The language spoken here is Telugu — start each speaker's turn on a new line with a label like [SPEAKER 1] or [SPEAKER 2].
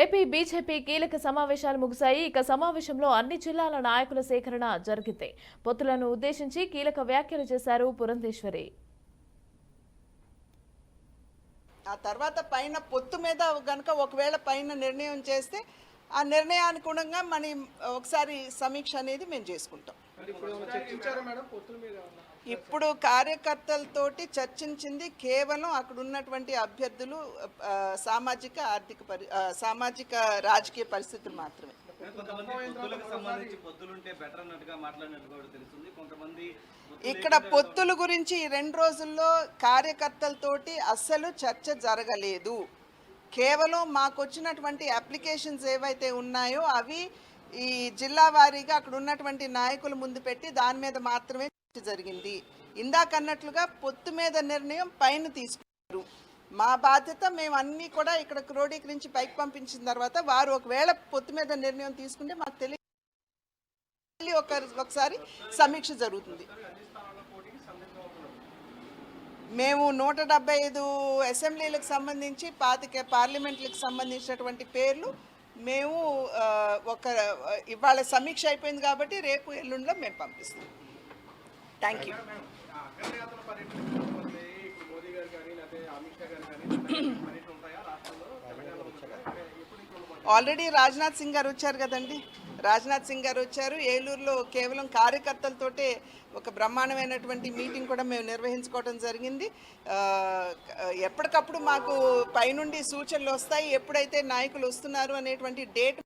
[SPEAKER 1] ఏపీ బీజేపీ కీలక సమావేశాలు ముగిశాయి. ఇక సమావేశంలో అన్ని జిల్లాల నాయకుల సేకరణ జరిగింది. పొత్తులను ఉద్దేశించి కీలక వ్యాఖ్యలు చేశారు పురంధేశ్వరి.
[SPEAKER 2] ఆ తర్వాత పైన పొత్తు మీద గనుక ఒకవేళ పైన నిర్ణయం చేస్తే ఆ నిర్ణయానుగుణంగా మనం ఒకసారి సమీక్ష అనేది మేము చేసుకుంటాం. ఇప్పుడు కార్యకర్తలతోటి చర్చించింది కేవలం అక్కడ ఉన్నటువంటి అభ్యర్థులు సామాజిక రాజకీయ పరిస్థితులు మాత్రమే. ఇక్కడ పొత్తుల గురించి 2 రోజుల్లో కార్యకర్తలతోటి అస్సలు చర్చ జరగలేదు. కేవలం మాకు వచ్చినటువంటి అప్లికేషన్స్ ఏవైతే ఉన్నాయో అవి ఈ జిల్లా వారీగా అక్కడ ఉన్నటువంటి నాయకుల ముందు పెట్టి దాని మీద మాత్రమే చర్చ జరిగింది. ఇందాకన్నట్లుగా పొత్తు మీద నిర్ణయం పైన తీసుకున్నారు. మా బాధ్యత మేము అన్నీ కూడా ఇక్కడ క్రోడీకరించి పైకి పంపించిన తర్వాత వారు ఒకవేళ పొత్తు మీద నిర్ణయం తీసుకుంటే మాకు తెలియ ఒకసారి సమీక్ష జరుగుతుంది. మేము 175 అసెంబ్లీలకు సంబంధించి 25 పార్లమెంట్లకు సంబంధించినటువంటి పేర్లు మేము ఇవాళ సమీక్ష అయిపోయింది కాబట్టి రేపు ఎల్లుండిలో మేము పంపిస్తాం. Thank you. Already Rajnath Singh గారు వచ్చారు కదండి. రాజ్నాథ్ సింగ్ గారు వచ్చారు. ఏలూరులో కేవలం కార్యకర్తలతోటే ఒక బ్రహ్మాండమైనటువంటి మీటింగ్ కూడా మేము నిర్వహించుకోవడం జరిగింది. ఎప్పటికప్పుడు మాకు పైనుండి సూచనలు వస్తాయి. ఎప్పుడైతే నాయకులు వస్తున్నారు అనేటువంటి డేట్